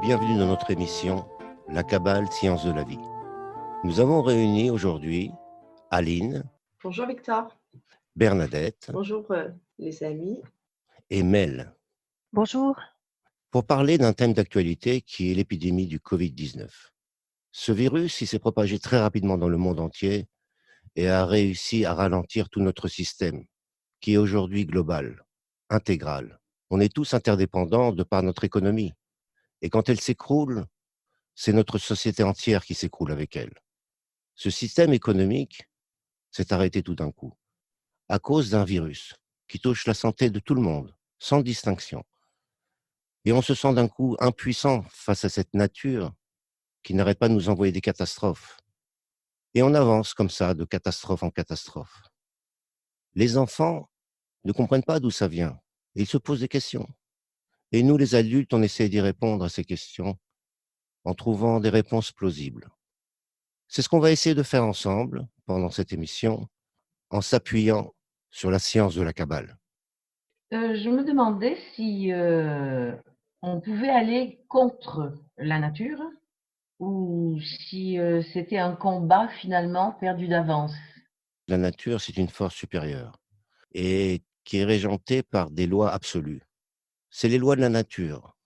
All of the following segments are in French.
bienvenue dans notre émission La Kabbale, Science de la vie. Nous avons réuni aujourd'hui Aline. Bonjour Victor. Bernadette. Bonjour les amis. Et Mel. Bonjour. Pour parler d'un thème d'actualité qui est l'épidémie du Covid-19. Ce virus, il s'est propagé très rapidement dans le monde entier et a réussi à ralentir tout notre système, qui est aujourd'hui global, intégral. On est tous interdépendants de par notre économie. Et quand elle s'écroule, c'est notre société entière qui s'écroule avec elle. Ce système économique s'est arrêté tout d'un coup, à cause d'un virus qui touche la santé de tout le monde, sans distinction. Et on se sent d'un coup impuissant face à cette nature qui n'arrête pas de nous envoyer des catastrophes. Et on avance comme ça, de catastrophe en catastrophe. Les enfants ne comprennent pas d'où ça vient. Ils se posent des questions. Et nous, les adultes, on essaie d'y répondre à ces questions en trouvant des réponses plausibles. C'est ce qu'on va essayer de faire ensemble pendant cette émission, en s'appuyant sur la science de la Kabbale. Je me demandais si on pouvait aller contre la nature ou si c'était un combat finalement perdu d'avance. La nature, c'est une force supérieure et qui est régentée par des lois absolues. C'est les lois de la nature.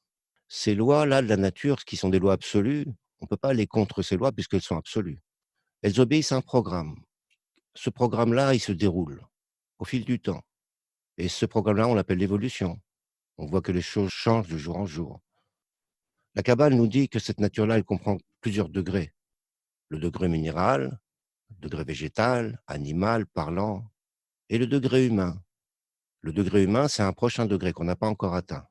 Ces lois-là de la nature, qui sont des lois absolues, on ne peut pas aller contre ces lois puisqu'elles sont absolues. Elles obéissent à un programme. Ce programme-là, il se déroule au fil du temps. Et ce programme-là, on l'appelle l'évolution. On voit que les choses changent de jour en jour. La Kabbale nous dit que cette nature-là, elle comprend plusieurs degrés. Le degré minéral, le degré végétal, animal, parlant, et le degré humain. Le degré humain, c'est un prochain degré qu'on n'a pas encore atteint.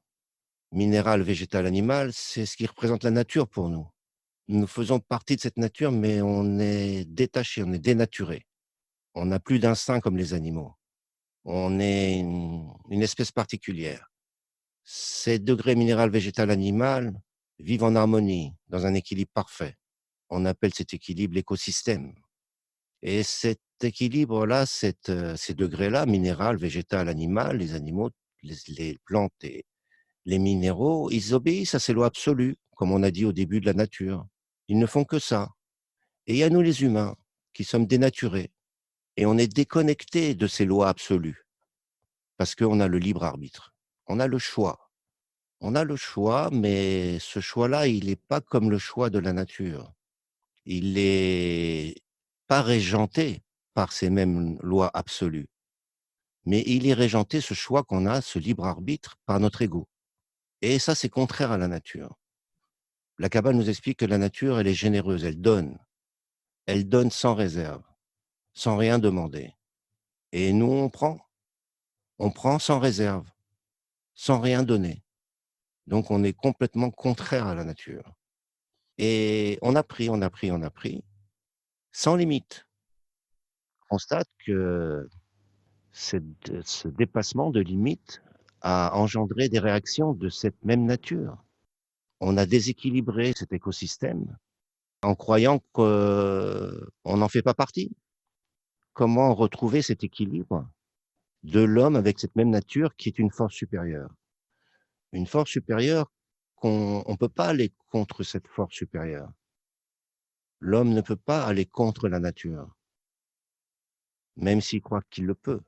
Minéral, végétal, animal, c'est ce qui représente la nature pour nous. Nous faisons partie de cette nature, mais on est détaché, on est dénaturé. On n'a plus d'instinct comme les animaux. On est une espèce particulière. Ces degrés minéral, végétal, animal vivent en harmonie, dans un équilibre parfait. On appelle cet équilibre l'écosystème. Et cet équilibre-là, ces degrés-là, minéral, végétal, animal, les animaux, les plantes et les minéraux, ils obéissent à ces lois absolues, comme on a dit au début de la nature. Ils ne font que ça. Et il y a nous les humains, qui sommes dénaturés. Et on est déconnectés de ces lois absolues, parce qu'on a le libre arbitre. On a le choix. On a le choix, mais ce choix-là, il n'est pas comme le choix de la nature. Il n'est pas régenté par ces mêmes lois absolues. Mais il est régenté, ce choix qu'on a, ce libre arbitre, par notre ego. Et ça, c'est contraire à la nature. La Kabbale nous explique que la nature, elle est généreuse, elle donne. Elle donne sans réserve, sans rien demander. Et nous, on prend sans réserve, sans rien donner. Donc, on est complètement contraire à la nature. Et on a pris, sans limite. On constate que ce dépassement de limite a engendré des réactions de cette même nature. On a déséquilibré cet écosystème en croyant qu'on n'en fait pas partie. Comment retrouver cet équilibre de l'homme avec cette même nature qui est une force supérieure? Une force supérieure qu'on ne peut pas aller contre cette force supérieure. L'homme ne peut pas aller contre la nature, même s'il croit qu'il le peut.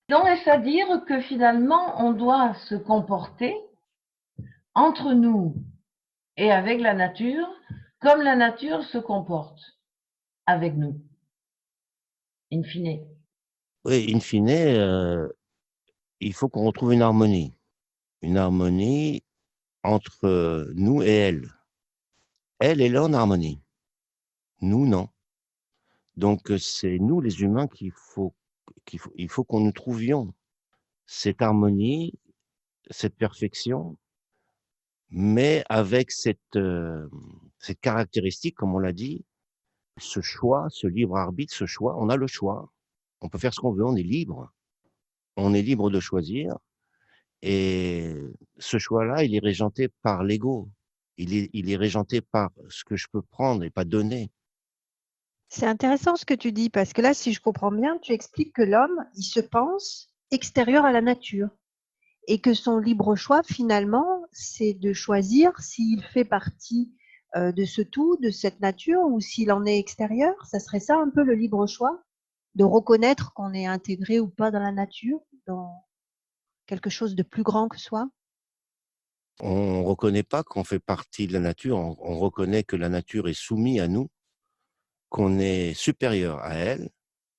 Donc, est-ce à dire que finalement on doit se comporter entre nous et avec la nature comme la nature se comporte avec nous, in fine? Oui, in fine, il faut qu'on retrouve une harmonie entre nous et elle. Elle est là en harmonie, nous non. Donc c'est nous les humains il faut qu'on nous trouvions cette harmonie, cette perfection, mais avec cette caractéristique, comme on l'a dit, ce choix, ce libre arbitre, ce choix, on a le choix. On peut faire ce qu'on veut, on est libre. On est libre de choisir. Et ce choix-là, il est régenté par l'ego. Il est régenté par ce que je peux prendre et pas donner. C'est intéressant ce que tu dis, parce que là, si je comprends bien, tu expliques que l'homme, il se pense extérieur à la nature et que son libre choix, finalement, c'est de choisir s'il fait partie de ce tout, de cette nature, ou s'il en est extérieur. Ça serait ça un peu le libre choix, de reconnaître qu'on est intégré ou pas dans la nature, dans quelque chose de plus grand que soi. On ne reconnaît pas qu'on fait partie de la nature, on reconnaît que la nature est soumise à nous, qu'on est supérieur à elle.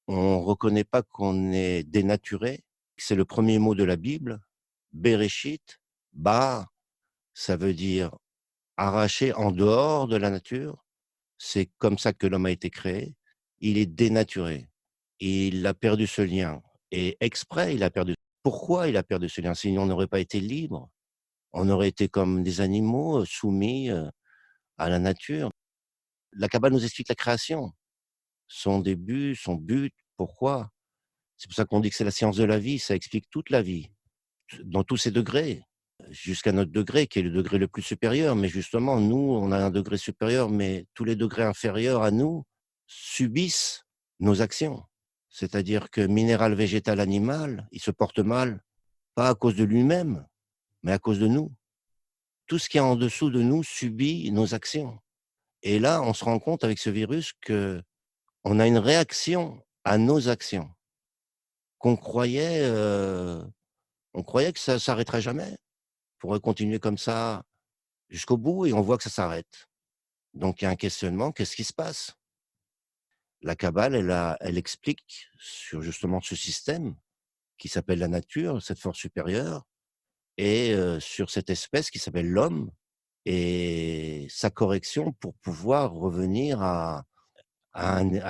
On ne reconnaît pas qu'on est dénaturé. C'est le premier mot de la Bible. Bereshit, ba, ça veut dire arraché en dehors de la nature. C'est comme ça que l'homme a été créé. Il est dénaturé. Il a perdu ce lien. Et exprès, il a perdu. Pourquoi il a perdu ce lien? Sinon, on n'aurait pas été libre. On aurait été comme des animaux soumis à la nature. La Kabbale nous explique la création. Son début, son but, pourquoi. C'est pour ça qu'on dit que c'est la science de la vie. Ça explique toute la vie, dans tous ses degrés, jusqu'à notre degré, qui est le degré le plus supérieur. Mais justement, nous, on a un degré supérieur, mais tous les degrés inférieurs à nous subissent nos actions. C'est-à-dire que minéral, végétal, animal, il se porte mal, pas à cause de lui-même, mais à cause de nous. Tout ce qui est en dessous de nous subit nos actions. Et là, on se rend compte avec ce virus que on a une réaction à nos actions qu'on croyait, on croyait que ça s'arrêterait jamais. On pourrait continuer comme ça jusqu'au bout et on voit que ça s'arrête. Donc il y a un questionnement, qu'est-ce qui se passe? La Kabbale, elle explique sur justement ce système qui s'appelle la nature, cette force supérieure, et sur cette espèce qui s'appelle l'homme et sa correction pour pouvoir revenir à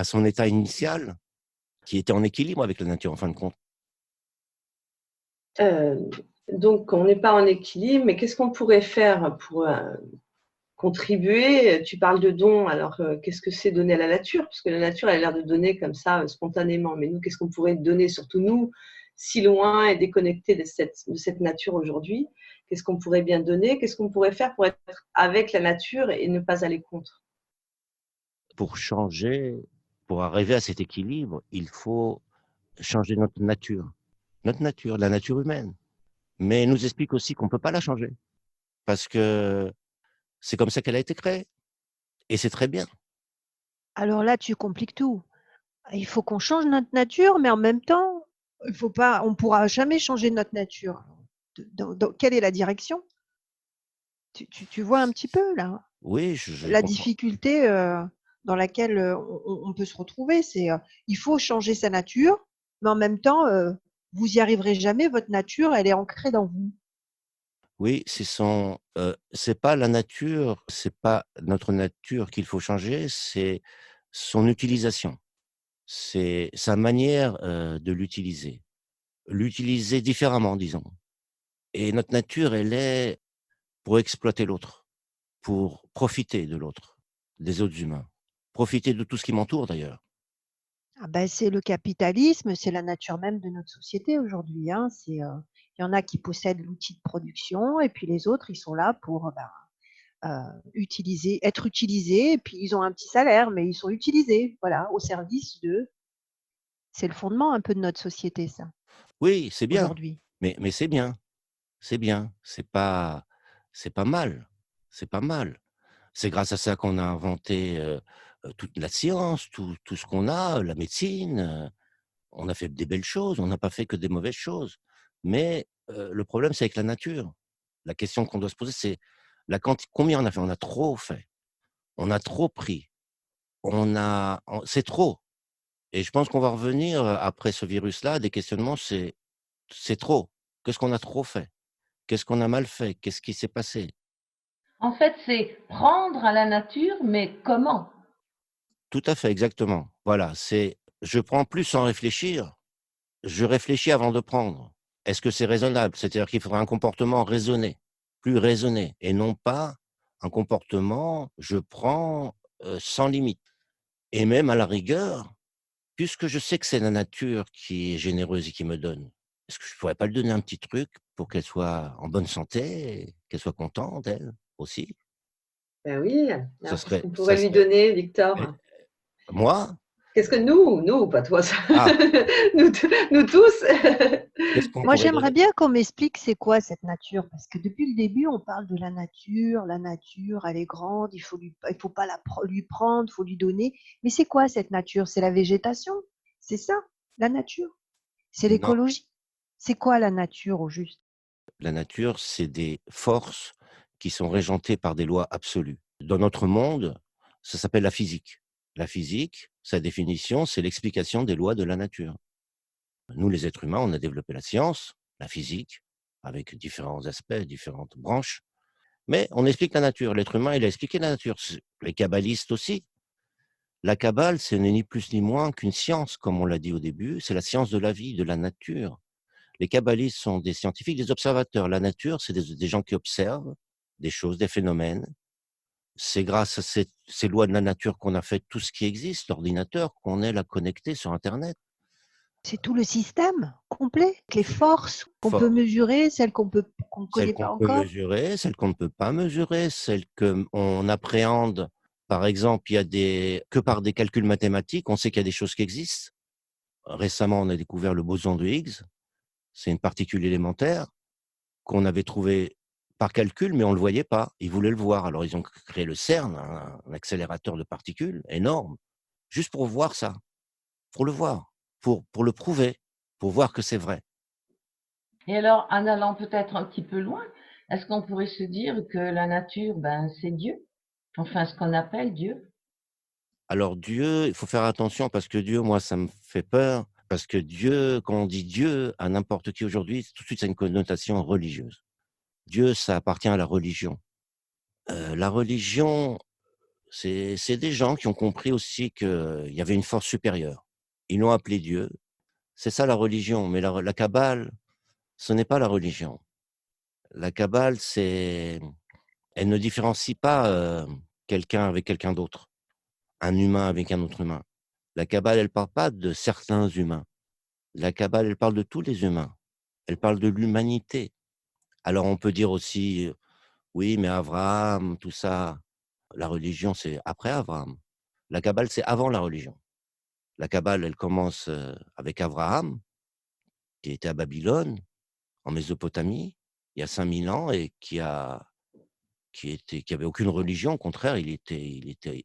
son état initial qui était en équilibre avec la nature en fin de compte. Donc, on n'est pas en équilibre, mais qu'est-ce qu'on pourrait faire pour contribuer? Tu parles de dons, alors qu'est-ce que c'est donner à la nature? Parce que la nature, elle a l'air de donner comme ça, spontanément. Mais nous, qu'est-ce qu'on pourrait donner, surtout nous, si loin et déconnectés de cette nature aujourd'hui? Qu'est-ce qu'on pourrait bien donner? Qu'est-ce qu'on pourrait faire pour être avec la nature et ne pas aller contre? Pour changer, pour arriver à cet équilibre, il faut changer notre nature, la nature humaine. Mais il nous explique aussi qu'on ne peut pas la changer parce que c'est comme ça qu'elle a été créée et c'est très bien. Alors là, tu compliques tout. Il faut qu'on change notre nature, mais en même temps, il faut pas, on pourra jamais changer notre nature. Quelle est la direction? Tu vois un petit peu là Oui, je la comprends. difficulté dans laquelle on peut se retrouver, c'est il faut changer sa nature, mais en même temps, vous y arriverez jamais. Votre nature, elle est ancrée dans vous. Oui, c'est pas la nature, c'est pas notre nature qu'il faut changer, c'est son utilisation. C'est sa manière, de l'utiliser. L'utiliser différemment, disons. Et notre nature, elle est pour exploiter l'autre, pour profiter de l'autre, des autres humains. Profiter de tout ce qui m'entoure d'ailleurs. Ah ben, c'est le capitalisme, c'est la nature même de notre société aujourd'hui, hein. Il y en a qui possèdent l'outil de production et puis les autres, ils sont là pour être utilisés et puis ils ont un petit salaire, mais ils sont utilisés, voilà, au service de. C'est le fondement un peu de notre société, ça, Oui, c'est bien, aujourd'hui. mais c'est bien, c'est bien, c'est pas mal, c'est pas mal. C'est grâce à ça qu'on a inventé, toute la science, tout ce qu'on a, la médecine, on a fait des belles choses, on n'a pas fait que des mauvaises choses. Mais, le problème, c'est avec la nature. La question qu'on doit se poser, c'est combien on a fait? On a trop fait, on a trop pris, c'est trop et je pense qu'on va revenir, après ce virus-là, à des questionnements, c'est trop. Qu'est-ce qu'on a trop fait? Qu'est-ce qu'on a mal fait? Qu'est-ce qui s'est passé? En fait, c'est prendre à la nature, mais comment? Tout à fait, exactement. Voilà, je prends plus sans réfléchir, je réfléchis avant de prendre. Est-ce que c'est raisonnable? C'est-à-dire qu'il faudra un comportement raisonné, plus raisonné et non pas un comportement, je prends, sans limite et même à la rigueur, puisque je sais que c'est la nature qui est généreuse et qui me donne, est-ce que je pourrais pas lui donner un petit truc pour qu'elle soit en bonne santé et qu'elle soit contente, elle, aussi? Ben oui, Ça alors qu'est-ce serait qu'on ça pourrait lui serait donner, et Victor? moi? Qu'est-ce que nous, pas toi, ça. Ah, Nous tous. qu'est-ce qu'on Moi, pourrait j'aimerais donner? bien qu'on m'explique c'est quoi cette nature, parce que depuis le début, on parle de la nature, elle est grande, il faut pas lui prendre, il faut lui donner. Mais c'est quoi cette nature? C'est la végétation? C'est ça, la nature? C'est Non, l'écologie? C'est quoi la nature au juste? la nature, c'est des forces qui sont régentées par des lois absolues. Dans notre monde, ça s'appelle la physique. La physique, sa définition, c'est l'explication des lois de la nature. Nous, les êtres humains, on a développé la science, la physique, avec différents aspects, différentes branches, mais on explique la nature. L'être humain, il a expliqué la nature. Les kabbalistes aussi. La Kabbale, ce n'est ni plus ni moins qu'une science, comme on l'a dit au début, c'est la science de la vie, de la nature. Les kabbalistes sont des scientifiques, des observateurs. La nature, c'est des gens qui observent des choses, des phénomènes. C'est grâce à ces lois de la nature qu'on a fait tout ce qui existe, l'ordinateur, qu'on est là connecté sur Internet. C'est tout le système complet, les forces qu'on peut Fort. mesurer, celles qu'on ne Celles connaît qu'on pas peut encore. mesurer, celles qu'on ne peut pas mesurer, celles qu'on appréhende. Par exemple, il y a que par des calculs mathématiques, on sait qu'il y a des choses qui existent. Récemment, on a découvert le boson de Higgs. C'est une particule élémentaire qu'on avait trouvée par calcul, mais on ne le voyait pas. Ils voulaient le voir. Alors, ils ont créé le CERN, un accélérateur de particules énorme, juste pour voir ça, pour le voir, pour le prouver, pour voir que c'est vrai. Et alors, en allant peut-être un petit peu loin, est-ce qu'on pourrait se dire que la nature, ben, c'est Dieu? Enfin, ce qu'on appelle Dieu. Alors Dieu, il faut faire attention parce que Dieu, moi, ça me fait peur. Parce que Dieu, quand on dit Dieu à n'importe qui aujourd'hui, tout de suite, ça a une connotation religieuse. Dieu, ça appartient à la religion. La religion, c'est des gens qui ont compris aussi qu'il y avait une force supérieure. Ils l'ont appelé Dieu. C'est ça la religion. Mais la Kabbale, ce n'est pas la religion. La Kabbale, elle ne différencie pas quelqu'un avec quelqu'un d'autre, un humain avec un autre humain. La Kabbale, elle parle pas de certains humains. La Kabbale, elle parle de tous les humains. Elle parle de l'humanité. Alors on peut dire aussi, oui, mais Abraham, tout ça, la religion, c'est après Abraham. La Kabbale, c'est avant la religion. La Kabbale, elle commence avec Abraham, qui était à Babylone, en Mésopotamie, il y a 5000 ans, et qui avait aucune religion. Au contraire, il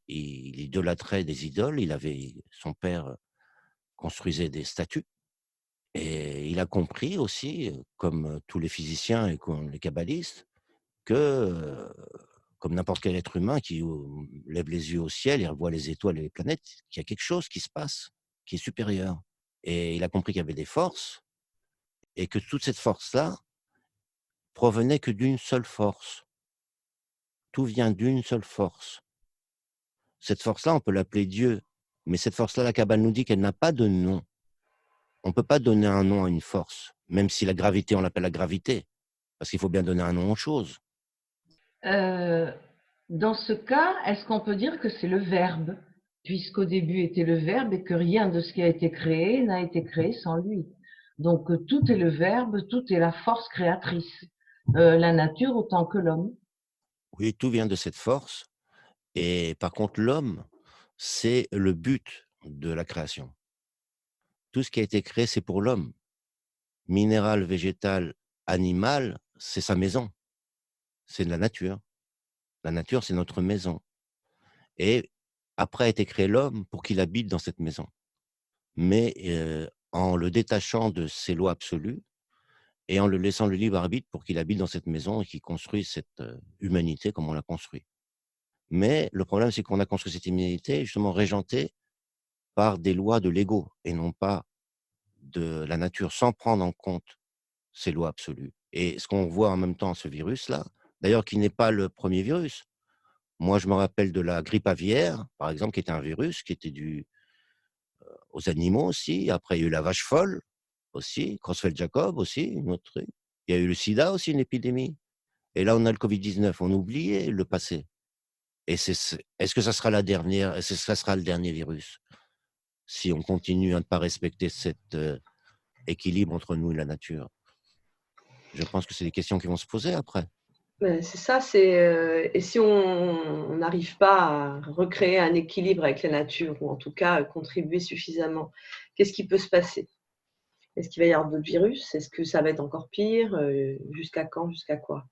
idolâtrait des idoles. Son père construisait des statues. Et il a compris aussi, comme tous les physiciens et comme les kabbalistes, que, comme n'importe quel être humain qui lève les yeux au ciel et revoit les étoiles et les planètes, qu'il y a quelque chose qui se passe, qui est supérieur. Et il a compris qu'il y avait des forces et que toute cette force-là provenait que d'une seule force. Tout vient d'une seule force. Cette force-là, on peut l'appeler Dieu, mais cette force-là, la Kabbale nous dit qu'elle n'a pas de nom. On ne peut pas donner un nom à une force, même si la gravité, on l'appelle la gravité. Parce qu'il faut bien donner un nom aux choses. Euh, Dans ce cas, est-ce qu'on peut dire que c'est le Verbe, puisqu'au début était le Verbe et que rien de ce qui a été créé n'a été créé sans lui. Donc tout est le Verbe, tout est la force créatrice, la nature autant que l'homme. Oui, tout vient de cette force. Et par contre, l'homme, c'est le but de la création. Tout ce qui a été créé, c'est pour l'homme. Minéral, végétal, animal, c'est sa maison. C'est de la nature. La nature, c'est notre maison. Et après a été créé l'homme pour qu'il habite dans cette maison. Mais en le détachant de ses lois absolues et en le laissant le libre arbitre pour qu'il habite dans cette maison et qu'il construise cette humanité comme on l'a construit. Mais le problème, c'est qu'on a construit cette humanité justement régentée par des lois de l'ego et non pas de la nature, sans prendre en compte ces lois absolues. Et ce qu'on voit en même temps, ce virus-là, d'ailleurs, qui n'est pas le premier virus. Moi, je me rappelle de la grippe aviaire, par exemple, qui était un virus qui était dû aux animaux aussi. Après, il y a eu la vache folle aussi, Creutzfeldt-Jakob aussi, une autre truc. Il y a eu le sida aussi, une épidémie. Et là, on a le Covid-19. On oubliait le passé. Et est-ce que ça sera la dernière, est-ce que ça sera le dernier virus si on continue à ne pas respecter cet équilibre entre nous et la nature? Je pense que c'est des questions qui vont se poser après. C'est ça, et si on n'arrive pas à recréer un équilibre avec la nature ou en tout cas, contribuer suffisamment, qu'est-ce qui peut se passer? Est-ce qu'il va y avoir d'autres virus? Est-ce que ça va être encore pire? Jusqu'à quand? Jusqu'à quoi?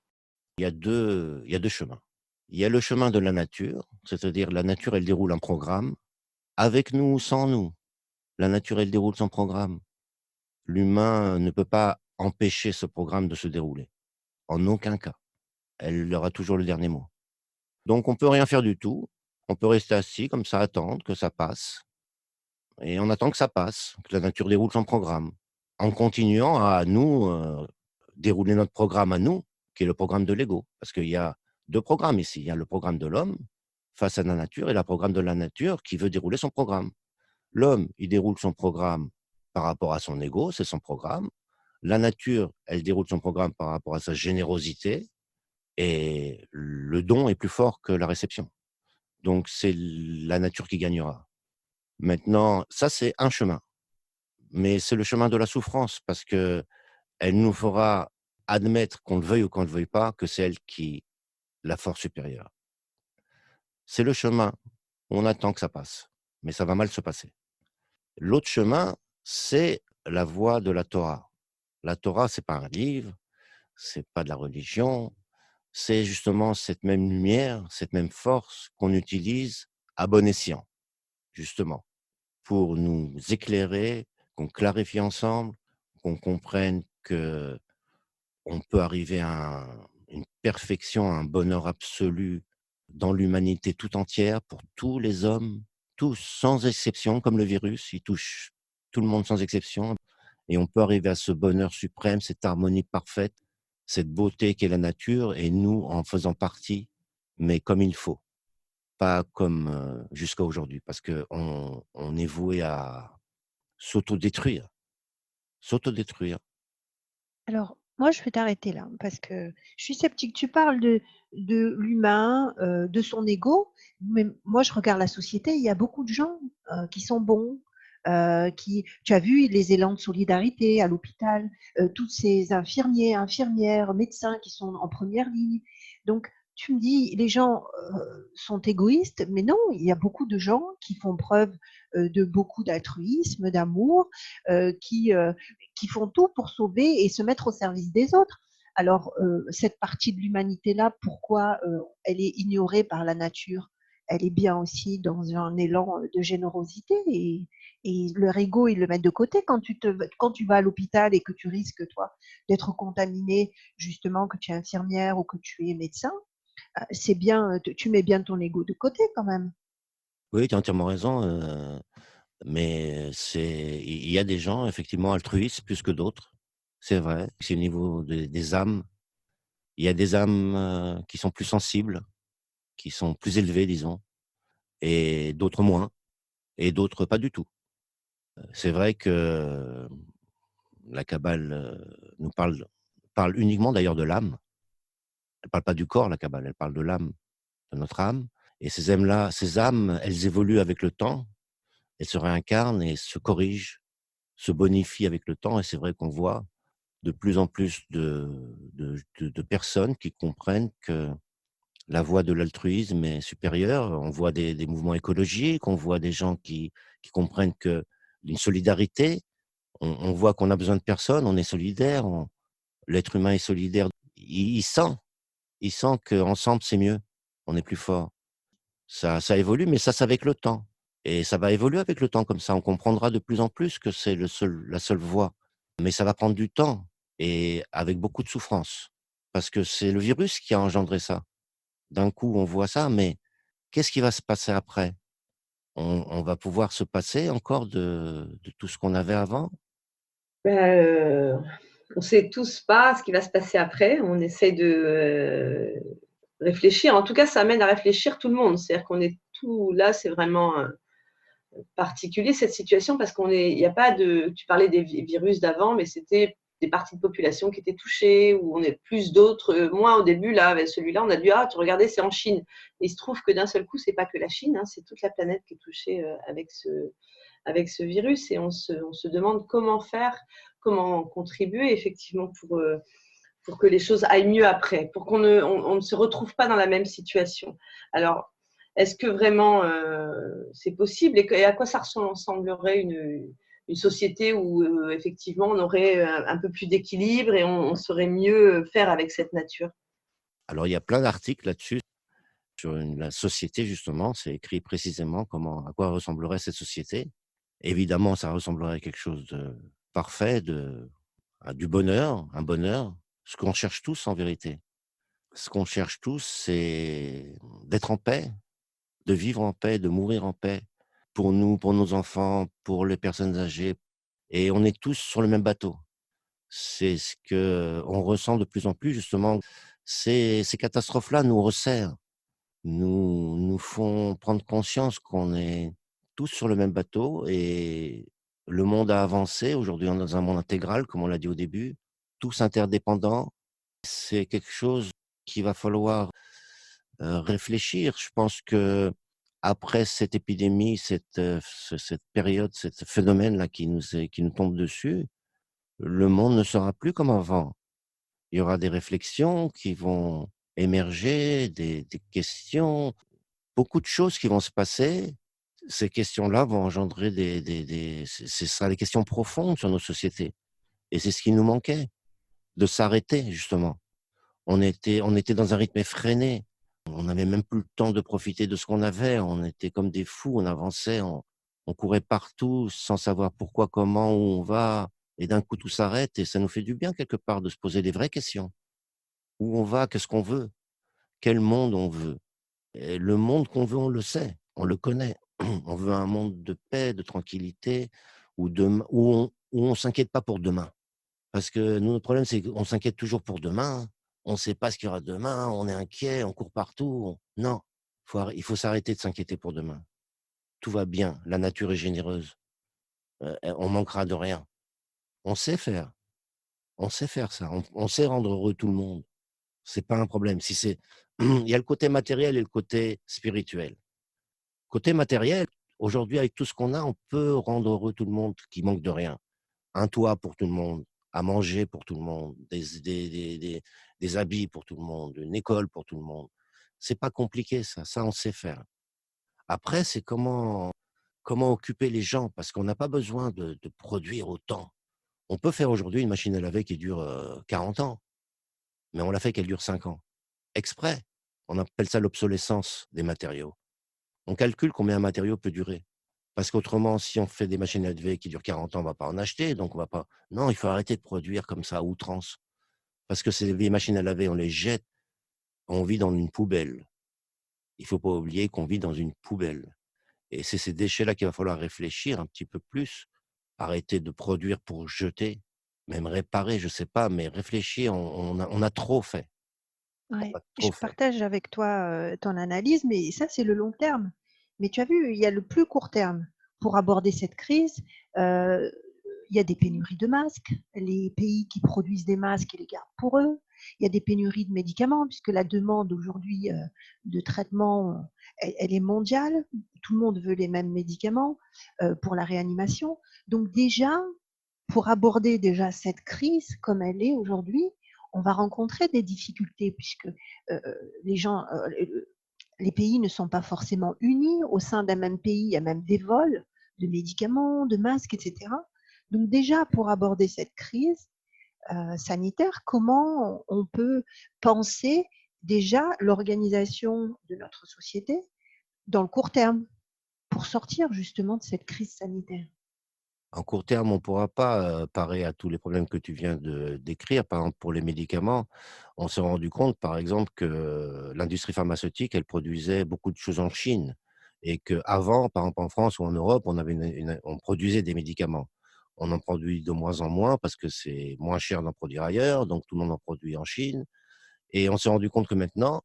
Il y a deux chemins. Il y a le chemin de la nature, c'est-à-dire la nature, elle déroule un programme, avec nous ou sans nous. La nature, elle déroule son programme. L'humain ne peut pas empêcher ce programme de se dérouler, en aucun cas. Elle aura toujours le dernier mot. Donc on peut rien faire du tout. On peut rester assis comme ça, attendre que ça passe et on attend que ça passe, que la nature déroule son programme, en continuant à nous, dérouler notre programme à nous, qui est le programme de l'ego. Parce qu'il y a 2 programmes ici. Il y a le programme de l'homme face à la nature et le programme de la nature qui veut dérouler son programme. L'homme, il déroule son programme par rapport à son ego, c'est son programme. La nature, elle déroule son programme par rapport à sa générosité et le don est plus fort que la réception. Donc c'est la nature qui gagnera. Maintenant, ça, c'est un chemin, mais c'est le chemin de la souffrance parce qu'elle nous fera admettre, qu'on le veuille ou qu'on ne le veuille pas, que c'est elle qui la force supérieure. C'est le chemin, on attend que ça passe, mais ça va mal se passer. L'autre chemin, c'est la voie de la Torah. La Torah, c'est pas un livre, c'est pas de la religion, c'est justement cette même lumière, cette même force qu'on utilise à bon escient, justement, pour nous éclairer, qu'on clarifie ensemble, qu'on comprenne que on peut arriver à une perfection, à un bonheur absolu dans l'humanité tout entière, pour tous les hommes, tous sans exception, comme le virus, il touche tout le monde sans exception et on peut arriver à ce bonheur suprême, cette harmonie parfaite, cette beauté qu'est la nature et nous en faisant partie, mais comme il faut, pas comme, jusqu'à aujourd'hui parce qu'on est voué à s'autodétruire, s'autodétruire. Alors, moi, je vais t'arrêter là, parce que je suis sceptique. Tu parles de l'humain, de son ego, mais moi, je regarde la société, il y a beaucoup de gens qui sont bons, tu as vu les élans de solidarité à l'hôpital, toutes ces infirmiers, infirmières, médecins qui sont en première ligne. Donc, tu me dis, les gens sont égoïstes, mais non, il y a beaucoup de gens qui font preuve de beaucoup d'altruisme, d'amour, qui font tout pour sauver et se mettre au service des autres. Alors, cette partie de l'humanité-là, pourquoi elle est ignorée par la nature? Elle est bien aussi dans un élan de générosité et leur ego, ils le mettent de côté quand tu vas à l'hôpital et que tu risques, toi, d'être contaminé, justement, que tu es infirmière ou que tu es médecin. C'est bien, tu mets bien ton ego de côté quand même. Oui, tu as entièrement raison, mais il y a des gens effectivement altruistes plus que d'autres. C'est vrai, c'est au niveau des âmes. Il y a des âmes, qui sont plus sensibles, qui sont plus élevées disons et d'autres moins et d'autres pas du tout. C'est vrai que la Kabbale, nous parle uniquement d'ailleurs de l'âme. Elle parle pas du corps la Kabbale, elle parle de l'âme, de notre âme et ces âmes, elles évoluent avec le temps, elles se réincarnent et se corrigent, se bonifient avec le temps et c'est vrai qu'on voit de plus en plus de personnes qui comprennent que la voie de l'altruisme est supérieure. On voit des mouvements écologiques, on voit des gens qui comprennent que une solidarité, on voit qu'on a besoin de personne, on est solidaire, l'être humain est solidaire. Il sent qu'ensemble c'est mieux, on est plus fort. Ça évolue, mais ça c'est avec le temps et ça va évoluer avec le temps comme ça. On comprendra de plus en plus que c'est la seule voie, mais ça va prendre du temps et avec beaucoup de souffrance parce que c'est le virus qui a engendré ça. D'un coup, on voit ça, mais qu'est-ce qui va se passer après? On va pouvoir se passer encore de tout ce qu'on avait avant? Ben, on ne sait tous pas ce qui va se passer après. On essaie de réfléchir. En tout cas, ça amène à réfléchir tout le monde. C'est-à-dire qu'on est tout là, c'est vraiment particulier cette situation parce il n'y a pas de. Tu parlais des virus d'avant, mais c'était des parties de population qui étaient touchées, ou on est plus d'autres. Moi, au début, là, avec celui-là, on a dit ah, tu regardais, c'est en Chine. Et il se trouve que d'un seul coup, c'est pas que la Chine, hein, c'est toute la planète qui est touchée avec ce virus. Et on se demande comment faire, comment contribuer effectivement pour que les choses aillent mieux après, pour qu'on ne se retrouve pas dans la même situation. Alors, est-ce que vraiment c'est possible et à quoi ça ressemblerait une société où effectivement on aurait un peu plus d'équilibre et on saurait mieux faire avec cette nature? Alors, il y a plein d'articles là-dessus, sur la société, justement. C'est écrit précisément à quoi ressemblerait cette société. Évidemment, ça ressemblerait à quelque chose de parfait, à du bonheur, un bonheur, ce qu'on cherche tous en vérité. Ce qu'on cherche tous, c'est d'être en paix, de vivre en paix, de mourir en paix, pour nous, pour nos enfants, pour les personnes âgées. Et on est tous sur le même bateau. C'est ce qu'on ressent de plus en plus, justement. Ces catastrophes-là nous resserrent, nous font prendre conscience qu'on est tous sur le même bateau et le monde a avancé. Aujourd'hui, on est dans un monde intégral, comme on l'a dit au début, tous interdépendants. C'est quelque chose qu'il va falloir réfléchir. Je pense que après cette épidémie, cette période, ce phénomène-là qui nous tombe dessus, le monde ne sera plus comme avant. Il y aura des réflexions qui vont émerger, des questions, beaucoup de choses qui vont se passer. Ces questions-là vont engendrer ce sera des questions profondes sur nos sociétés. Et c'est ce qui nous manquait, de s'arrêter justement. On était dans un rythme effréné. On n'avait même plus le temps de profiter de ce qu'on avait. On était comme des fous, on avançait, on courait partout sans savoir pourquoi, comment, où on va. Et d'un coup, tout s'arrête et ça nous fait du bien quelque part de se poser des vraies questions. Où on va? Qu'est-ce qu'on veut? Quel monde on veut? Et le monde qu'on veut, on le sait, on le connaît. On veut un monde de paix, de tranquillité, où on s'inquiète pas pour demain. Parce que nous, notre problème, c'est qu'on s'inquiète toujours pour demain. On ne sait pas ce qu'il y aura demain, on est inquiet, on court partout. Non, il faut s'arrêter de s'inquiéter pour demain. Tout va bien, la nature est généreuse, on manquera de rien. On sait faire, on sait faire ça, on sait rendre heureux tout le monde. C'est pas un problème. Si c'est il y a le côté matériel et le côté spirituel. Côté matériel, aujourd'hui, avec tout ce qu'on a, on peut rendre heureux tout le monde qui manque de rien. Un toit pour tout le monde, à manger pour tout le monde, des habits pour tout le monde, une école pour tout le monde. C'est pas compliqué ça on sait faire. Après, c'est comment occuper les gens parce qu'on n'a pas besoin de produire autant. On peut faire aujourd'hui une machine à laver qui dure, 40 ans, mais on l'a fait qu'elle dure 5 ans. Exprès. On appelle ça l'obsolescence des matériaux. On calcule combien un matériau peut durer. Parce qu'autrement, si on fait des machines à laver qui durent 40 ans, on va pas en acheter, donc on va pas non, il faut arrêter de produire comme ça à outrance. Parce que ces vieilles machines à laver, on les jette, on vit dans une poubelle. Il faut pas oublier qu'on vit dans une poubelle et c'est ces déchets-là qu'il va falloir réfléchir un petit peu plus. Arrêter de produire pour jeter, même réparer, je sais pas, mais réfléchir, on a trop fait. On Ouais, a je trop fait. partage avec toi ton analyse, mais ça, c'est le long terme. Mais tu as vu, il y a le plus court terme. Pour aborder cette crise, euh, il y a des pénuries de masques. Les pays qui produisent des masques, ils les gardent pour eux. Il y a des pénuries de médicaments, puisque la demande aujourd'hui de traitement, elle est mondiale. Tout le monde veut les mêmes médicaments pour la réanimation. Donc déjà, pour aborder déjà cette crise comme elle est aujourd'hui, on va rencontrer des difficultés puisque les gens, les pays ne sont pas forcément unis. Au sein d'un même pays, il y a même des vols de médicaments, de masques, etc. Donc déjà, pour aborder cette crise sanitaire, comment on peut penser déjà l'organisation de notre société dans le court terme pour sortir justement de cette crise sanitaire? En court terme, on pourra pas, parer à tous les problèmes que tu viens de décrire. Par exemple, pour les médicaments, on s'est rendu compte, par exemple, que l'industrie pharmaceutique, elle produisait beaucoup de choses en Chine et qu'avant, par exemple en France ou en Europe, on produisait des médicaments. On en produit de moins en moins parce que c'est moins cher d'en produire ailleurs, donc tout le monde en produit en Chine et on s'est rendu compte que maintenant,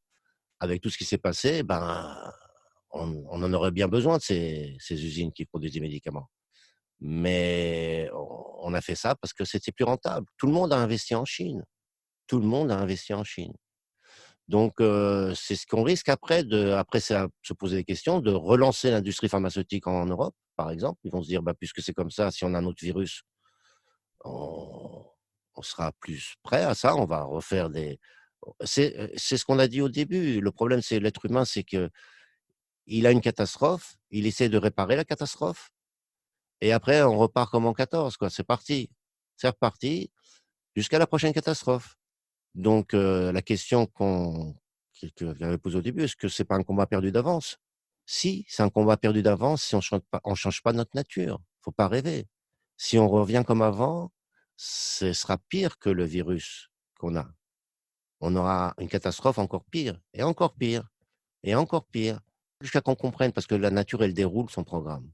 avec tout ce qui s'est passé, ben, on en aurait bien besoin de ces usines qui produisent des médicaments. Mais on a fait ça parce que c'était plus rentable. Tout le monde a investi en Chine. Tout le monde a investi en Chine. Donc, c'est ce qu'on risque après c'est à se poser des questions, de relancer l'industrie pharmaceutique en Europe, par exemple. Ils vont se dire: «Bah, puisque c'est comme ça, si on a un autre virus, on on sera plus prêt à ça, on va refaire des… C'est ce qu'on a dit au début. Le problème, c'est l'être humain, c'est que il a une catastrophe, il essaie de réparer la catastrophe, et après, on repart comme en 14, quoi. C'est parti. C'est reparti jusqu'à la prochaine catastrophe. Donc, la question que j'avais posée au début, est-ce que c'est pas un combat perdu d'avance? Si, c'est un combat perdu d'avance si on change pas notre nature. Faut pas rêver. Si on revient comme avant, ce sera pire que le virus qu'on a. On aura une catastrophe encore pire, et encore pire, et encore pire, jusqu'à qu'on comprenne, parce que la nature, elle déroule son programme.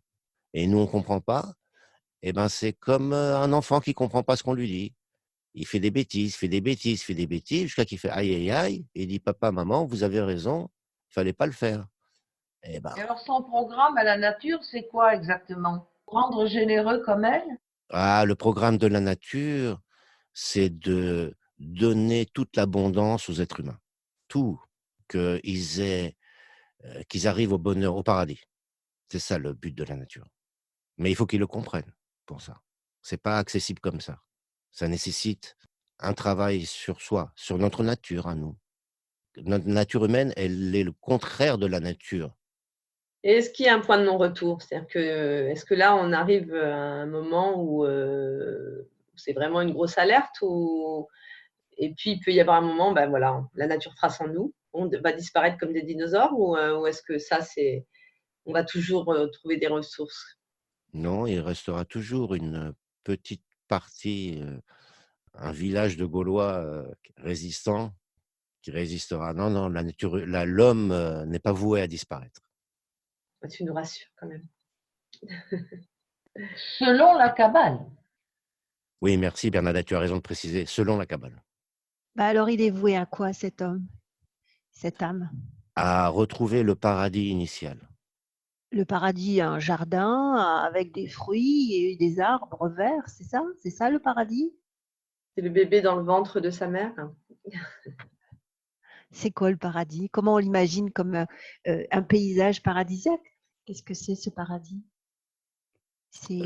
Et nous, on comprend pas. Eh ben, c'est comme un enfant qui comprend pas ce qu'on lui dit. Il fait des bêtises, fait des bêtises, fait des bêtises, jusqu'à qu'il fait aïe, aïe, aïe, et il dit, papa, maman, vous avez raison, il fallait pas le faire. Eh ben, Et alors, son programme à la nature, c'est quoi exactement? Rendre généreux comme elle? le programme de la nature, c'est de donner toute l'abondance aux êtres humains. Tout, qu'ils aient, qu'ils arrivent au bonheur, au paradis. C'est ça le but de la nature. Mais il faut qu'ils le comprennent pour ça. C'est pas accessible comme ça. Ça nécessite un travail sur soi, sur notre nature à nous. Notre nature humaine, elle est le contraire de la nature. Et est-ce qu'il y a un point de non-retour? C'est-à-dire que, est-ce que là, on arrive à un moment où c'est vraiment une grosse alerte et puis il peut y avoir un moment, ben voilà, la nature fera sans nous, on va disparaître comme des dinosaures ou est-ce que ça, on va toujours trouver des ressources? Non, il restera toujours une petite partie, un village de Gaulois résistants qui résistera. Non, non, la nature, l'homme n'est pas voué à disparaître. Tu nous rassures quand même. Selon la Kabbale. Oui, merci Bernadette, tu as raison de préciser, selon la Kabbale. Bah alors, il est voué à quoi cet homme, cette âme? À retrouver le paradis initial. Le paradis, un jardin avec des fruits et des arbres verts, c'est ça? C'est ça le paradis? C'est le bébé dans le ventre de sa mère. C'est quoi le paradis? Comment on l'imagine comme un paysage paradisiaque? Qu'est-ce que c'est ce paradis? C'est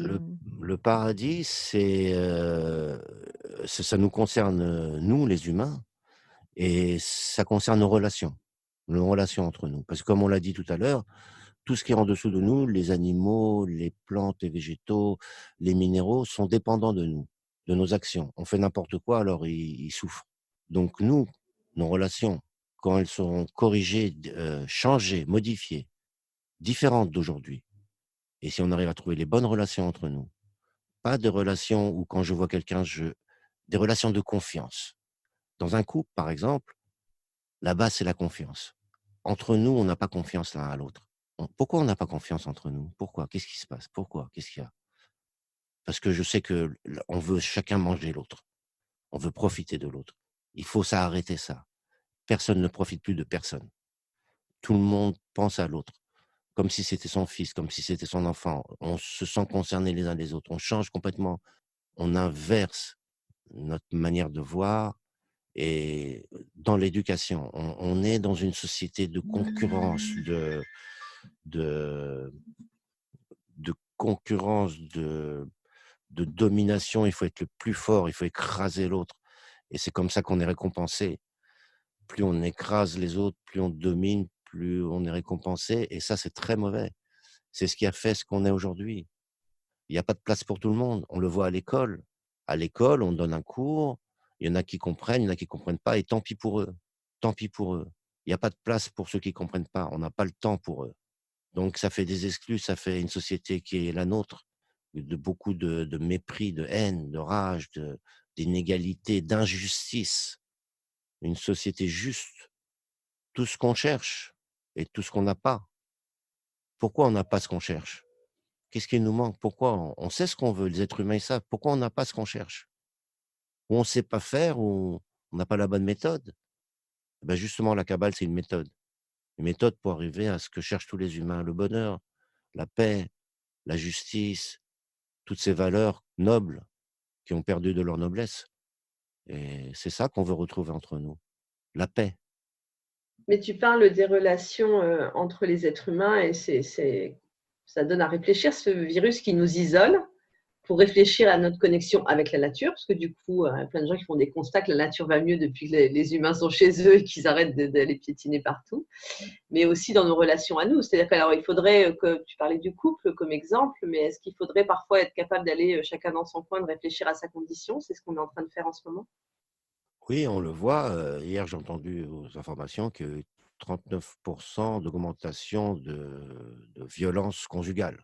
Le paradis, ça nous concerne, nous, les humains, et ça concerne nos relations entre nous. Parce que comme on l'a dit tout à l'heure, tout ce qui est en dessous de nous, les animaux, les plantes, les végétaux, les minéraux, sont dépendants de nous, de nos actions. On fait n'importe quoi, alors ils souffrent. Donc nous, nos relations, quand elles seront corrigées, changées, modifiées, différentes d'aujourd'hui, et si on arrive à trouver les bonnes relations entre nous, pas de relations où quand je vois quelqu'un, des relations de confiance. Dans un couple, par exemple, la base, c'est la confiance. Entre nous, on n'a pas confiance l'un à l'autre. Pourquoi on n'a pas confiance entre nous? Pourquoi? Qu'est-ce qui se passe? Pourquoi? Qu'est-ce qu'il y a? Parce que je sais que on veut chacun manger l'autre. On veut profiter de l'autre. Il faut ça arrêter ça. Personne ne profite plus de personne. Tout le monde pense à l'autre, comme si c'était son fils, comme si c'était son enfant. On se sent concernés les uns les autres. On change complètement. On inverse notre manière de voir. Et dans l'éducation, on est dans une société de concurrence, de, de concurrence, de domination. Il faut être le plus fort, il faut écraser l'autre. Et c'est comme ça qu'on est récompensé. Plus on écrase les autres, plus on domine, plus on est récompensé. Et ça, c'est très mauvais. C'est ce qui a fait ce qu'on est aujourd'hui. Il n'y a pas de place pour tout le monde. On le voit à l'école. À l'école, on donne un cours. Il y en a qui comprennent, il y en a qui ne comprennent pas. Et tant pis pour eux. Tant pis pour eux. Il n'y a pas de place pour ceux qui ne comprennent pas. On n'a pas le temps pour eux. Donc, ça fait des exclus. Ça fait une société qui est la nôtre, de beaucoup de mépris, de haine, de rage, d'inégalité, d'injustice. Une société juste. Tout ce qu'on cherche et tout ce qu'on n'a pas. Pourquoi on n'a pas ce qu'on cherche? Qu'est-ce qui nous manque? Pourquoi? On sait ce qu'on veut, les êtres humains ils savent. Pourquoi on n'a pas ce qu'on cherche? Ou on ne sait pas faire, ou on n'a pas la bonne méthode? Ben justement, la Kabbale, c'est une méthode. Une méthode pour arriver à ce que cherchent tous les humains, le bonheur, la paix, la justice, toutes ces valeurs nobles qui ont perdu de leur noblesse. Et c'est ça qu'on veut retrouver entre nous, la paix. Mais tu parles des relations entre les êtres humains et ça donne à réfléchir, ce virus qui nous isole. pour réfléchir à notre connexion avec la nature, parce que du coup, il y a plein de gens qui font des constats que la nature va mieux depuis que les humains sont chez eux et qu'ils arrêtent d'aller piétiner partout, mais aussi dans nos relations à nous. C'est-à-dire qu'alors, il faudrait, que tu parlais du couple comme exemple, mais est-ce qu'il faudrait parfois être capable d'aller chacun dans son coin, de réfléchir à sa condition? C'est ce qu'on est en train de faire en ce moment. Oui, on le voit. Hier, j'ai entendu aux informations que 39% d'augmentation de violences conjugales.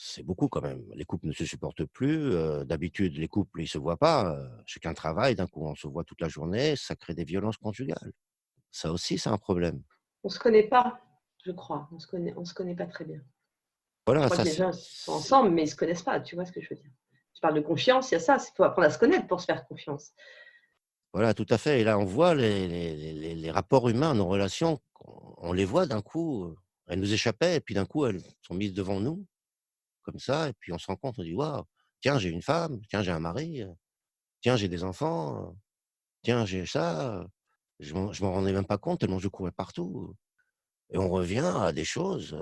C'est beaucoup quand même. Les couples ne se supportent plus. D'habitude, les couples, ils se voient pas. Chacun travaille. D'un coup, on se voit toute la journée. Ça crée des violences conjugales. Ça aussi, c'est un problème. On ne se connaît pas, je crois. On se connaît pas très bien. Je Voilà, crois ça, que les gens sont ensemble, mais ils ne se connaissent pas. Tu vois ce que je veux dire? Tu parles de confiance, il y a ça. Il faut apprendre à se connaître pour se faire confiance. voilà, tout à fait. Et là, on voit les rapports humains, nos relations, on les voit d'un coup. Elles nous échappaient, et puis d'un coup, elles sont mises devant nous, comme ça. Et puis on se rend compte, on dit, waouh, tiens, j'ai une femme, tiens, j'ai un mari, tiens, j'ai des enfants, tiens, j'ai ça. Je m'en rendais même pas compte tellement je courais partout. Et on revient à des choses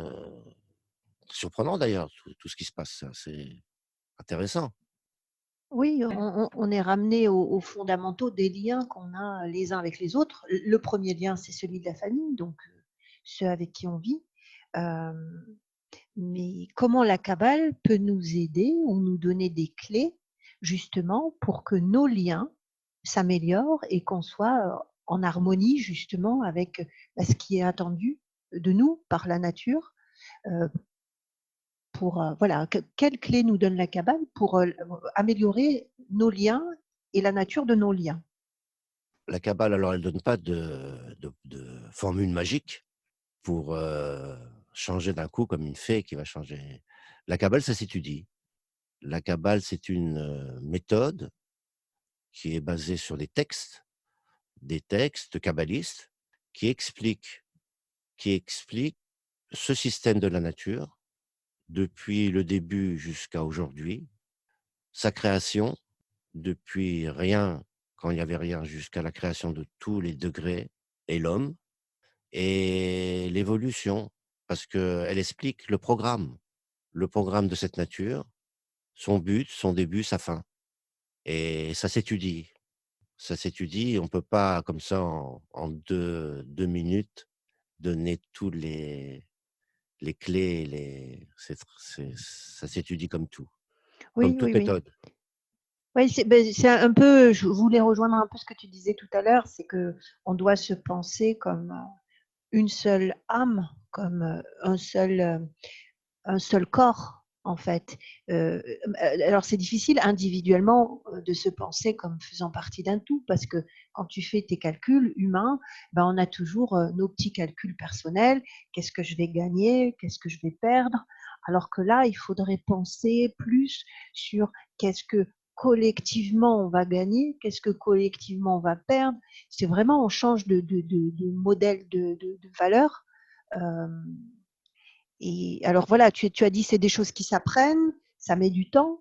surprenantes d'ailleurs, tout ce qui se passe. C'est intéressant. Oui, on est ramené aux fondamentaux des liens qu'on a les uns avec les autres. Le premier lien, c'est celui de la famille, donc ceux avec qui on vit. Mais comment la Kabbale peut nous aider ou nous donner des clés justement pour que nos liens s'améliorent et qu'on soit en harmonie justement avec ce qui est attendu de nous par la nature. Voilà, quelle clé nous donne la Kabbale pour améliorer nos liens et la nature de nos liens? La Kabbale, alors, elle donne pas de formule magique pour changer d'un coup comme une fée qui va changer. La Kabbale, ça s'étudie. La Kabbale, c'est une méthode qui est basée sur des textes kabbalistes qui expliquent ce système de la nature depuis le début jusqu'à aujourd'hui, sa création, depuis rien, quand il n'y avait rien, jusqu'à la création de tous les degrés et l'homme, et l'évolution, parce qu'elle explique le programme de cette nature, son but, son début, sa fin. Et ça s'étudie. Ça s'étudie. On ne peut pas, comme ça, en deux minutes, donner tous les clés. Ça s'étudie comme tout, comme Oui, toute oui, oui. méthode. Oui, c'est un peu, je voulais rejoindre un peu ce que tu disais tout à l'heure, c'est que on doit se penser comme une seule âme, comme un seul corps, en fait. Alors c'est difficile individuellement de se penser comme faisant partie d'un tout, parce que quand tu fais tes calculs humains, ben, on a toujours nos petits calculs personnels. Qu'est-ce que je vais gagner? Qu'est-ce que je vais perdre? Alors que là, il faudrait penser plus sur qu'est-ce que collectivement on va gagner, qu'est-ce que collectivement on va perdre. C'est vraiment, on change de modèle de valeur. Euh, et alors voilà, tu as dit c'est des choses qui s'apprennent, ça met du temps.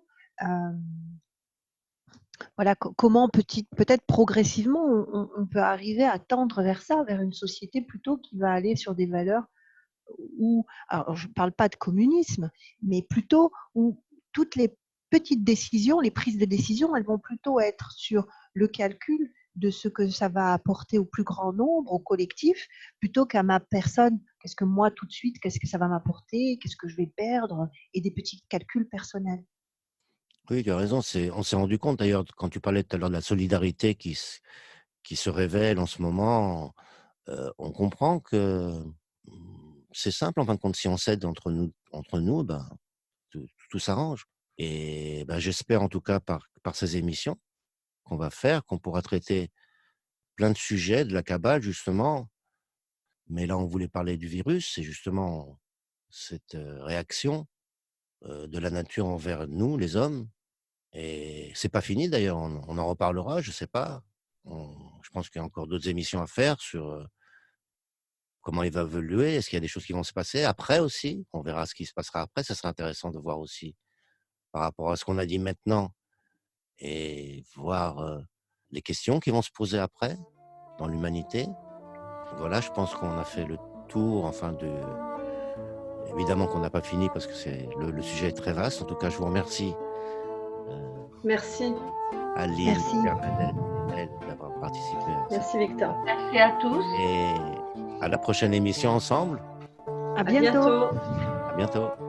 Voilà, comment peut-être progressivement on peut arriver à tendre vers ça, vers une société plutôt qui va aller sur des valeurs où, alors je ne parle pas de communisme, mais plutôt où toutes les petites décisions, les prises de décision, elles vont plutôt être sur le calcul de ce que ça va apporter au plus grand nombre, au collectif, plutôt qu'à ma personne. Qu'est-ce que moi, tout de suite, qu'est-ce que ça va m'apporter? Qu'est-ce que je vais perdre? Et des petits calculs personnels. Oui, tu as raison. On s'est rendu compte d'ailleurs, quand tu parlais tout à l'heure de la solidarité qui se révèle en ce moment, on comprend que c'est simple en fin de compte. Si on s'aide entre nous, ben, tout s'arrange. Et ben, j'espère en tout cas par ces émissions qu'on va faire, qu'on pourra traiter plein de sujets de la Kabbale justement. Mais là, on voulait parler du virus, c'est justement cette réaction de la nature envers nous, les hommes. Et c'est pas fini d'ailleurs, on en reparlera, je sais pas. Je pense qu'il y a encore d'autres émissions à faire sur comment il va évoluer. Est-ce qu'il y a des choses qui vont se passer après aussi? On verra ce qui se passera après. Ça sera intéressant de voir aussi par rapport à ce qu'on a dit maintenant et voir les questions qui vont se poser après dans l'humanité. Voilà, je pense qu'on a fait le tour, enfin évidemment qu'on n'a pas fini parce que le sujet est très vaste. En tout cas, je vous remercie Merci. Aline, Merci. Bernadette, d'avoir participé à ça. Merci Victor. Merci à tous. Et à la prochaine émission ensemble. À À bientôt. bientôt. À bientôt.